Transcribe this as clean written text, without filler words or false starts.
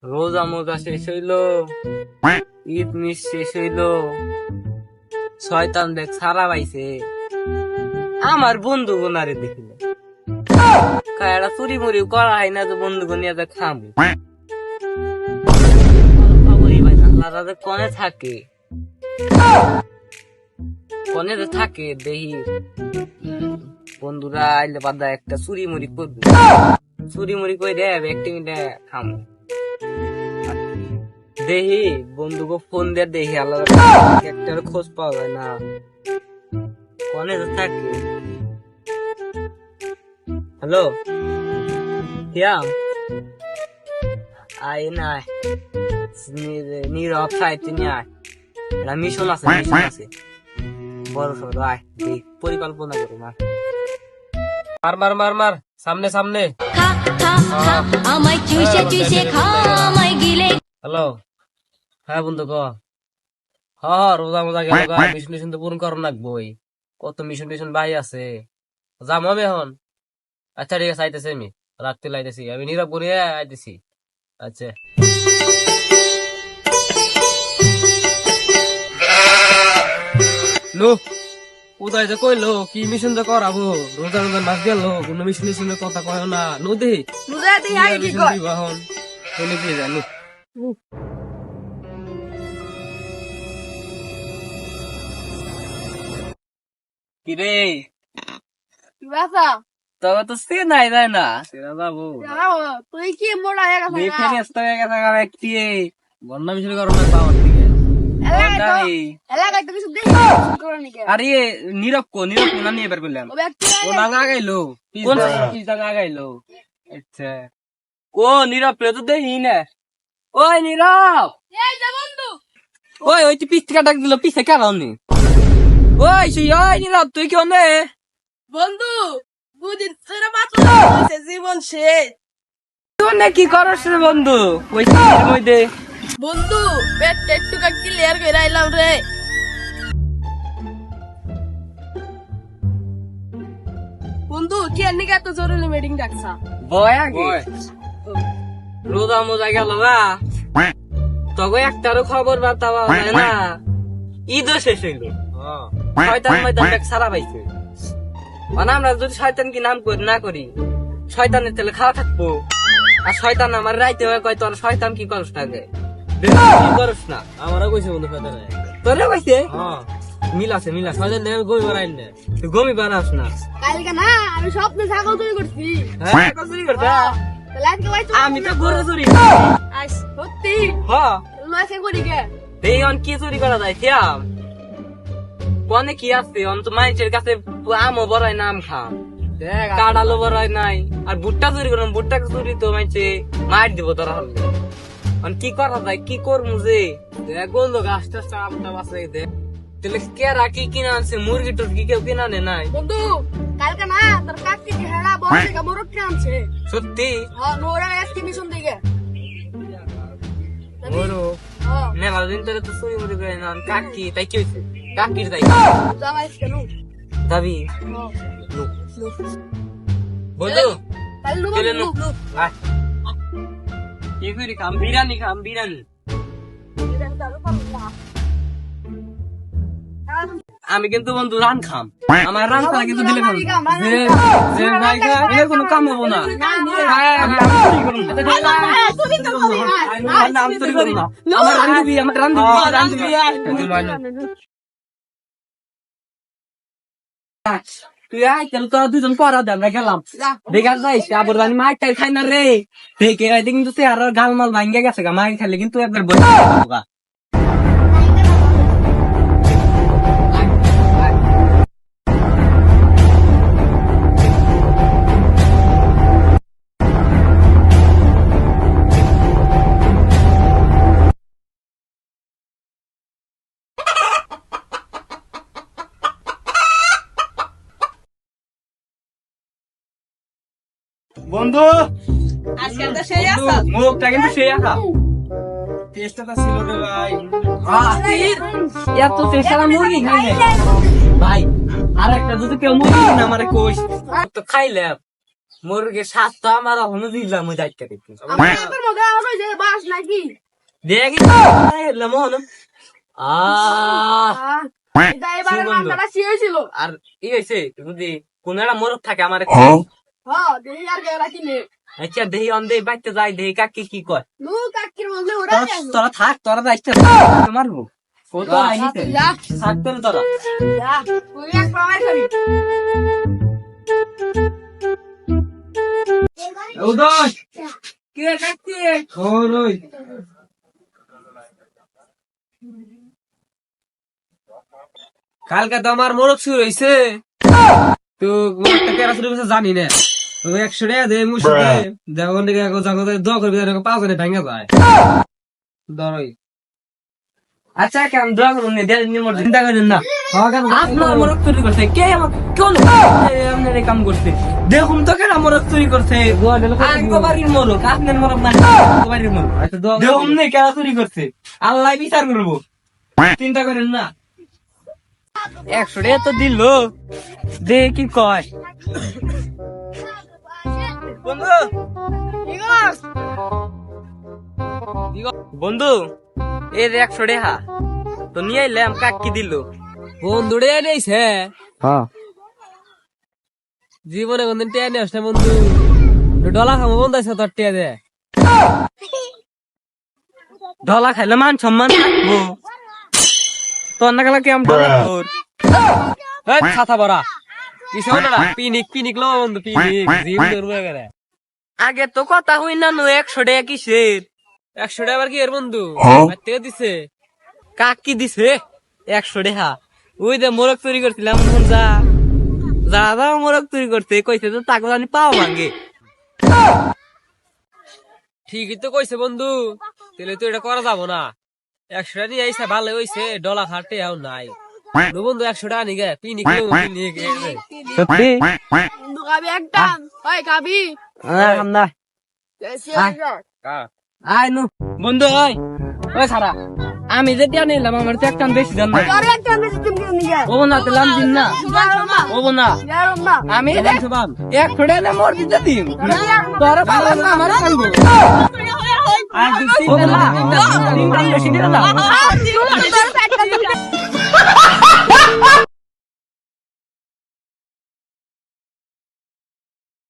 রোজা মোজা শেষ হইল, ঈদ মিস শেষ হইল, শয়তান দেখ সারা পাইছে। আমার বন্ধু গোনারে দেখিল কায়রা চুরি মুড়ি করা হয় না, তো বন্ধু নিয়ে যা খামু কনে থাকে, কনে যে থাকে দেখি বন্ধুরা আইলে বাদা একটা চুরি মুড়ি করবে, চুরি মুড়ি করে দেব একটি খামু। দেখি বন্ধুকে ফোন দিয়ে দেখি আলাদা একটা খোঁজ পাওয়া যায় না, কনে যে থাকে। হ্যালো শ্যাম, আয় না নীরব সাহিত্য নিয়ে আয়, এটা মিশন আছে, মিশন আছে বড় সড়, আয় দেখ পরিকল্পনা করো। মার মার মার মার মার, সামনে সামনে। হ্যালো, হ্যাঁ বন্ধু ক। হ্যাঁ রোজা মোজা গেল, মিশন টিশন তো পূরণ করো লাগবই, কত মিশন টিশন ভাই আছে, যাম হবে এখন। আচ্ছা ঠিক আছে, আইতেছি আমি, রাখতে লাইতেছি, আমি নীরব করে আইতেছি। আচ্ছা লো কোথায় যে কইলো কি মিশন যে করাবো, রোজা রোজা মাস গেল কোনো মিশন টিশনের কথা কয় না, নো দে জানো কিরে তবে তো সে নাই যায় না, সেরা যাবো তুই কি মোড়া হয়ে গেছে ব্যস্ত হয়ে গেছে একটি বন্যা মিশন করো না পাওয়ার দিকে। এলাকায় তো কিছু দেখি আরে নীরব কো না নিয়ে বের করলাম, ও ডাঙা গাইলো কোন ডাঙা গাইলো। আচ্ছা ও নীরব প্লে তো দেখি না, ওই নীরব, ওই ওই পিস থেকে ডাক দিল, পিছে কারণ নেই। ওই ওই নীরব তুই কেউ নে বন্ধু দুদিন ধরে মাত্র জীবন শেষ। তুই না কি করস রে বন্ধু, ওই মধ্যে বন্ধু পেট একটু ক্লিয়ার করে আইলাম রে। বন্ধু কি এর এত জরুরি মিটিং ডাকছা? বয় আগে রোজা মোজা গেল না, তবে একটারও খবর বার্তা পাওয়া যায় না, ঈদও শেষ হইল, শয়তান ময়দান দেখ সারা পাইছে। মানে আমরা যদি শয়তান কি নাম করি না করি, শয়তানের তেলে খাওয়া থাকবো, আর শয়তান আমার রাইতে হয়ে কয় তোর শয়তান কি করস না গে, কি করস না। আমারও কইছে বন্ধু শয়তান, তোরে কইছে হ্যাঁ মিল আছে মিল আছে, শয়তান নেমে গমি বানাইন না। তুই গমি বানাস না। কালকে না আমি স্বপ্নে ছাগল চুরি করছি। হ্যাঁ চুরি করতে তাহলে আজকে ভাই আমি তো গরু চুরি আজ সত্যি হ্যাঁ মাসে করি গে এই অন কি চুরি করা যায় থিয়াম কনে কি আছে, অন তো মানুষের কাছে আমও বড়াই নাম খাম, কাঁড়ালো বড়াই নাই, আর ভুট্টা চুরি করলাম, ভুট্টা চুরি তো মাইছে মার দিব তোরা হলে। অন কি করা যায়, কি করবো যে গন্ধ গাছ টাছ আমটা বাঁচাই দে। তাহলে কেরা কি কিনা আনছে, মুরগি টুরগি কেউ কিনা আনে নাই। বন্ধু কালকে না তোর কাকি হেড়া বল থেকে মোরগ আনছে। সত্যি হ্যাঁ নোরা আজকে মিশন দিকে বড় হ্যাঁ মেলা দিন ধরে তো চুরি মুড়ি করে না, কাকি তাই কি হয়েছে, কাকির তাই জামাইস কেন দাবি হ্যাঁ বন্ধু তাহলে চলে নুবো নো আয় কি করি খাম, বিরিয়ানি খাম, বিরিয়ানি। আমি কিন্তু বন্ধু রান খাম, আমার রান খাওয়া কিন্তু দিলে এর কোনো কাম হবো না, আমি চুরি করবো না, আমি চুরি করবো না, আমার রান দিবি, আমার রান দিবি, রান দিবি। তুই আয় তাহলে তোরা দুজন পড়া দে, আমরা গেলাম দেখা যাইস, আবার জানি মার টাই খাই না রে, দেখে আইতে কিন্তু সে আর গালমাল ভাঙ্গে গেছে গা, মার খাইলে কিন্তু একবার বসে গা। বন্ধু আজকে তো সেই আছে মুখটা কিন্তু সেই আঁকা, টেস্টটা ছিল রে ভাই। এত চেষ্টা মুরগি খাই নাই ভাই, আর একটা যদি কেউ মুরগি না আমার কোষ তো খাইলে মুরগি সাত তো আমার এখনো দিলাম ওই দায়িত্ব দেখি আমার তোর মধ্যে আর ওই যে বাস নাকি দেখি এলাম হন এটা এবারে মাথাটা ছিঁড়েছিল আর ই হয়েছে যদি কোন একটা মোরগ থাকে আমার হ্যাঁ দেখি আর গেলা কিনে আচ্ছা দেহি অন্ধে বাইতে যাই দেহি কাকি কি কয় নু কাকির মধ্যে ওরা তোরা থাক তোরা দায়িত্ব মারবো ও তো আইনিতে যা থাক তোরা যা তুই এক প্রমাণ খাবি উদয় কে কাকি ওই কালকে তো আমার মোরগ শুরু হয়েছে তো মোরগটা কেরা শুরু হয়েছে জানি না তো 100 টাকা দে মুসি দে যখন দোয়া করবি পাওয়া যায় ভেঙে যায় ধরই আচ্ছা কেন দোয়া করুন চিন্তা করেন না আপনার আপনার মোরগ চুরি করছে কে আমার কোন আপনার এই কাম করছে দেখুন তো কেন মোরগ চুরি করছে বাড়ির মোরগ আপনার মোরগ না বাড়ির মোরগ দেখুন নে কেন চুরি করছে আল্লাহ বিচার করবো চিন্তা করেন না 100 টাকা তো দিল দে কি কয় বন্ধু বন্ধু এই 100 টাকা তো নিয়ে এলাম কাকি দিল বন্ধুরে এনেছে হ্যাঁ জীবনে কোনদিন টিয়া নিয়ে আসলে বন্ধু ডলা খাবো বন্ধু আছে তোর টিয়া দে ঢলা খাইলে মান সম্মান থাকবো তোর না গেলে কেমন তোর এই ছাতা বড়া কিসে ওটা পিনিক লো বন্ধু পিনিক জিম করবো এবারে আগে তো কথা হই না নো 100 টাকা কিসের 100 টাকা আবার কি এর বন্ধু তে দিছে কাকি দিছে 100 টাকা ওই যে মোরগ চুরি করছিলাম যা যা মোরগ চুরি করতে কইছে তো তাকে জানি পাও ভাঙ্গে ঠিকই তো কইছে বন্ধু তাহলে তো এটা করা যাবো না 100 টাকা নিয়ে আইসা ভালো হইছে ডলা খাটে আর নাই নো বন্ধু 100 টাকা নিগে পিনিক লো পিনিক সত্যি বন্ধু খাবি একটা ওই খাবি না দেশি আয় নু বন্ধু ওই ওই সারা আমি যে টিয়া নিলাম আমার তো একটা বেশি জান না তোর একটা মেসেজ তুমি নিয়ে ও না তেলাম দিন না ও না যাও না আমি 100 টাকা মোর দিতে দিন তোর পালা না আমার কালবো আর দিছি না তিনটা বেশি দিন না তোর একটা